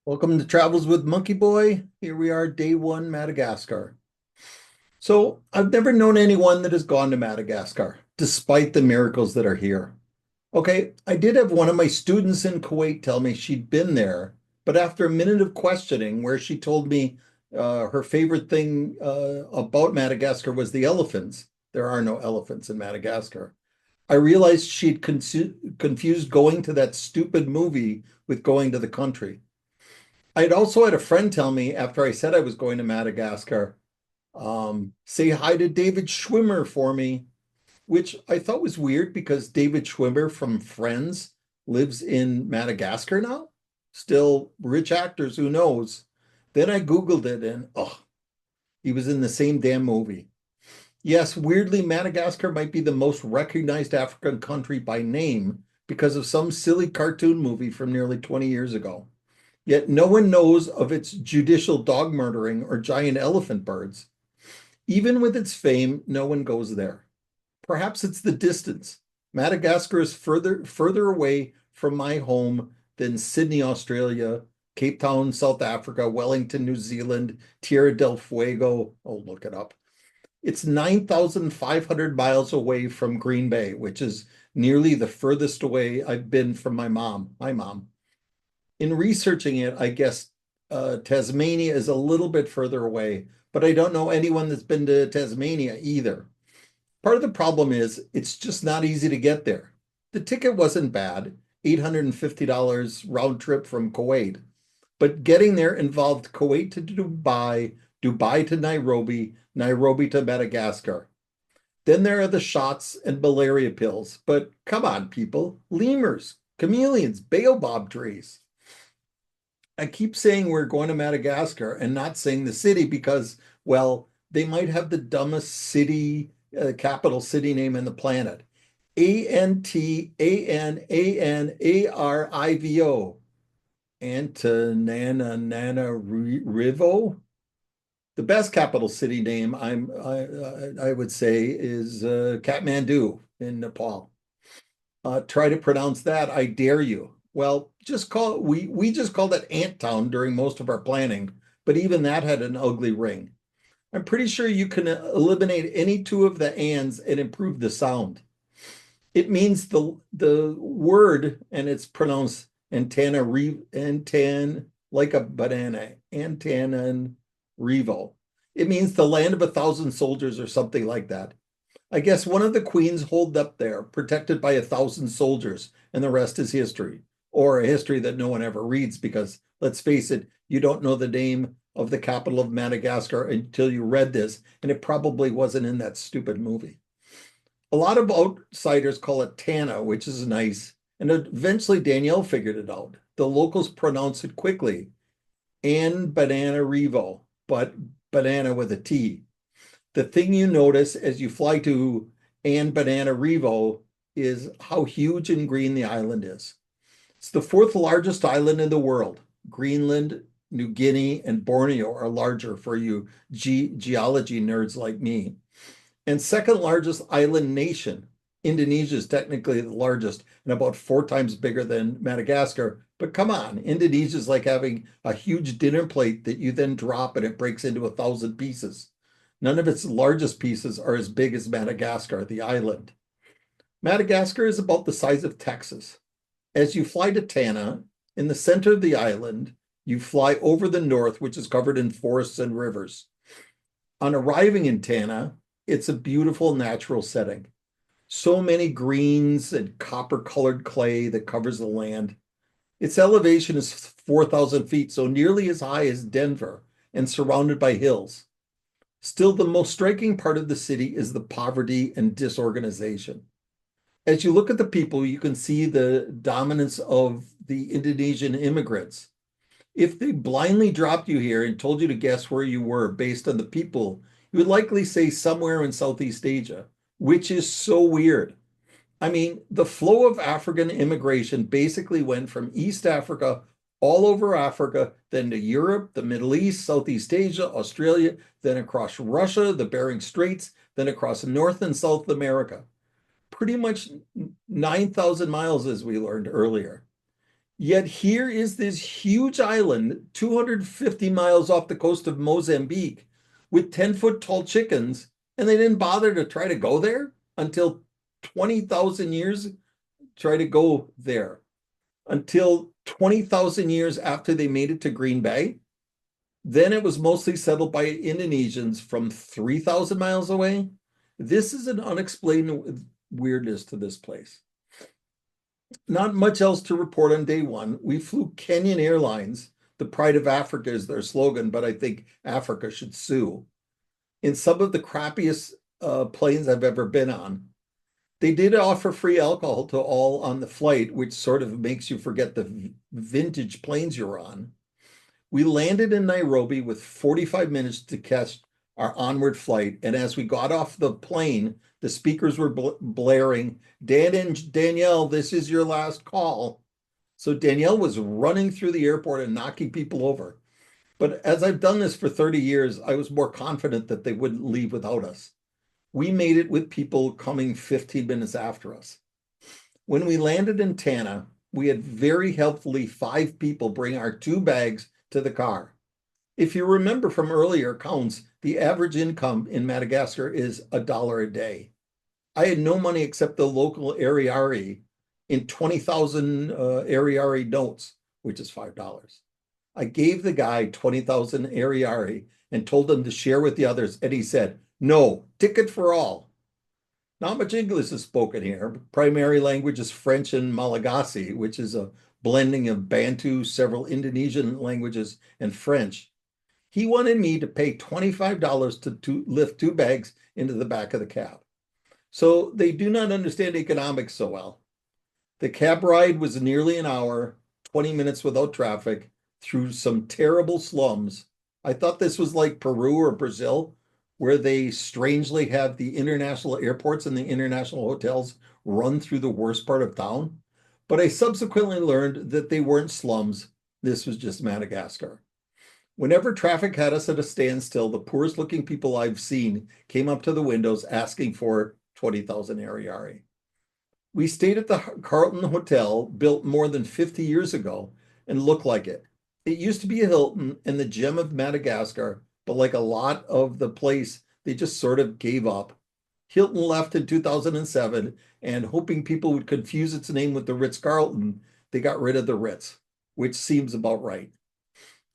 Welcome to Travels with Monkey Boy. Here we are, day one, Madagascar. So, I've never known anyone that has gone to Madagascar, despite the miracles that are here. Okay, I did have one of my students in Kuwait tell me she'd been there, but after a minute of questioning, where she told me her favorite thing about Madagascar was the elephants. There are no elephants in Madagascar. I realized she'd confused going to that stupid movie with going to the country. I'd also had a friend tell me after I said I was going to Madagascar, say hi to David Schwimmer for me, which I thought was weird because David Schwimmer from Friends lives in Madagascar now. Still rich actors, who knows? Then I Googled it and oh, he was in the same damn movie. Yes, weirdly, Madagascar might be the most recognized African country by name because of some silly cartoon movie from nearly 20 years ago. Yet no one knows of its judicial dog murdering or giant elephant birds. Even with its fame, no one goes there. Perhaps it's the distance. Madagascar is further away from my home than Sydney, Australia, Cape Town, South Africa, Wellington, New Zealand, Tierra del Fuego. Oh, look it up. It's 9,500 miles away from Green Bay, which is nearly the furthest away I've been from my mom. In researching it, I guess Tasmania is a little bit further away, but I don't know anyone that's been to Tasmania either. Part of the problem is it's just not easy to get there. The ticket wasn't bad, $850 round trip from Kuwait, but getting there involved Kuwait to Dubai, Dubai to Nairobi, Nairobi to Madagascar. Then there are the shots and malaria pills. But come on, people, lemurs, chameleons, baobab trees. I keep saying we're going to Madagascar and not saying the city because, well, they might have the dumbest city, capital city name in the planet. Antananarivo. Antananarivo. The best capital city name I would say is Kathmandu in Nepal. Try to pronounce that. I dare you. Well, just call we just called it Ant Town during most of our planning, but even that had an ugly ring. I'm pretty sure you can eliminate any two of the ands and improve the sound. It means the word, and it's pronounced antan like a banana, Antananarivo. It means the land of 1,000 soldiers or something like that. I guess one of the queens holed up there, protected by 1,000 soldiers, and the rest is history, or a history that no one ever reads because, let's face it, you don't know the name of the capital of Madagascar until you read this, and it probably wasn't in that stupid movie. A lot of outsiders call it Tana, which is nice, and eventually Danielle figured it out. The locals pronounce it quickly, and Banana Revo, but banana with a T. The thing you notice as you fly to Antananarivo is how huge and green the island is. It's the fourth largest island in the world. Greenland, New Guinea, and Borneo are larger for you geology nerds like me. And second largest island nation. Indonesia is technically the largest and about four times bigger than Madagascar. But come on, Indonesia is like having a huge dinner plate that you then drop and it breaks into 1,000 pieces. None of its largest pieces are as big as Madagascar, the island. Madagascar is about the size of Texas. As you fly to Tana, in the center of the island, you fly over the north, which is covered in forests and rivers. On arriving in Tana, it's a beautiful natural setting. So many greens and copper-colored clay that covers the land. Its elevation is 4,000 feet, so nearly as high as Denver, and surrounded by hills. Still, the most striking part of the city is the poverty and disorganization. As you look at the people, you can see the dominance of the Indonesian immigrants. If they blindly dropped you here and told you to guess where you were based on the people, you would likely say somewhere in Southeast Asia, which is so weird. I mean, the flow of African immigration basically went from East Africa all over Africa, then to Europe, the Middle East, Southeast Asia, Australia, then across Russia, the Bering Straits, then across North and South America. Pretty much 9,000 miles, as we learned earlier. Yet here is this huge island, 250 miles off the coast of Mozambique, with 10-foot tall chickens, and they didn't bother to try to go there until 20,000 years, try to go there until 20,000 years after they made it to Green Bay. Then it was mostly settled by Indonesians from 3,000 miles away. This is an unexplained weirdness to this place. Not much else to report on day one. We flew Kenyan Airlines. The pride of Africa is their slogan, but I think Africa should sue. In some of the crappiest planes I've ever been on. They did offer free alcohol to all on the flight, which sort of makes you forget the vintage planes you're on. We landed in Nairobi with 45 minutes to catch our onward flight. And as we got off the plane, the speakers were blaring, Dan and Danielle, this is your last call. So Danielle was running through the airport and knocking people over. But as I've done this for 30 years, I was more confident that they wouldn't leave without us. We made it with people coming 15 minutes after us. When we landed in Tana, we had very helpfully 5 people bring our 2 bags to the car. If you remember from earlier accounts, the average income in Madagascar is $1 a day. I had no money except the local Ariari in 20,000 Ariari notes, which is $5. I gave the guy 20,000 Ariari and told him to share with the others, and he said, no, ticket for all. Not much English is spoken here. Primary language is French and Malagasy, which is a blending of Bantu, several Indonesian languages, and French. He wanted me to pay $25 to lift 2 bags into the back of the cab. So they do not understand economics so well. The cab ride was nearly an hour, 20 minutes without traffic, through some terrible slums. I thought this was like Peru or Brazil, where they strangely have the international airports and the international hotels run through the worst part of town. But I subsequently learned that they weren't slums. This was just Madagascar. Whenever traffic had us at a standstill, the poorest looking people I've seen came up to the windows asking for 20,000 Ariari. We stayed at the Carlton Hotel, built more than 50 years ago, and looked like it. It used to be a Hilton and the gem of Madagascar, but like a lot of the place, they just sort of gave up. Hilton left in 2007, and hoping people would confuse its name with the Ritz-Carlton, they got rid of the Ritz, which seems about right.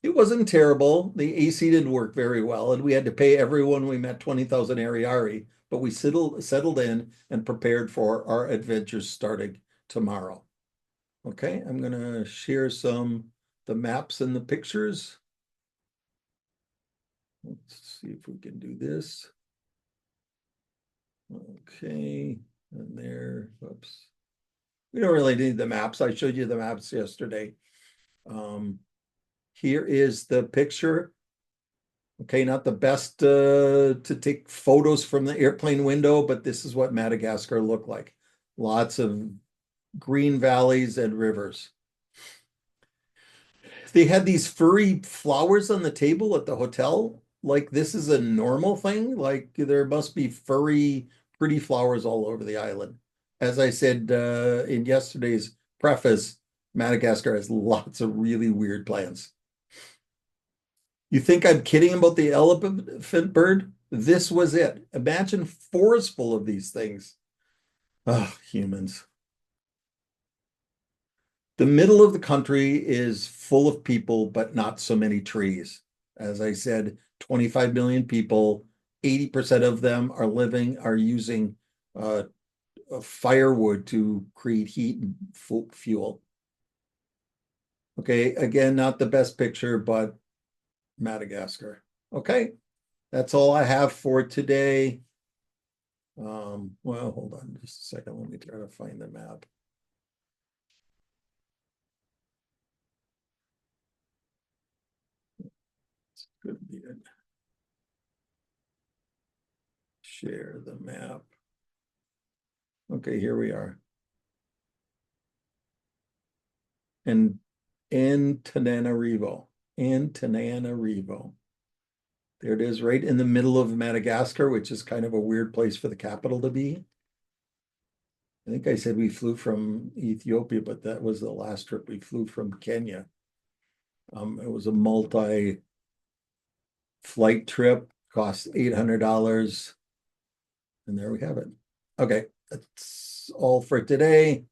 It wasn't terrible. The AC didn't work very well, and we had to pay everyone we met 20,000 Ariari, but we settled in and prepared for our adventures starting tomorrow. Okay, I'm going to share the maps and the pictures. Let's see if we can do this. Okay, and there, whoops. We don't really need the maps. I showed you the maps yesterday. Here is the picture. Okay, not the best to take photos from the airplane window, but this is what Madagascar looked like. Lots of green valleys and rivers. They had these furry flowers on the table at the hotel. Like this is a normal thing. Like there must be furry, pretty flowers all over the island. As I said in yesterday's preface, Madagascar has lots of really weird plants. You think I'm kidding about the elephant bird? This was it. Imagine forests full of these things. Oh, humans. The middle of the country is full of people, but not so many trees. As I said, 25 million people, 80% of them are using firewood to create heat and fuel. Okay, again, not the best picture, but Madagascar. Okay, that's all I have for today. Well, hold on just a second. Let me try to find the map. Could be it. Share the map. Okay, here we are. And Antananarivo. Antananarivo. There it is, right in the middle of Madagascar, which is kind of a weird place for the capital to be. I think I said we flew from Ethiopia, but that was the last trip. We flew from Kenya. It was a multi-flight trip, cost $800. And there we have it. Okay, that's all for today.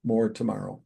More tomorrow.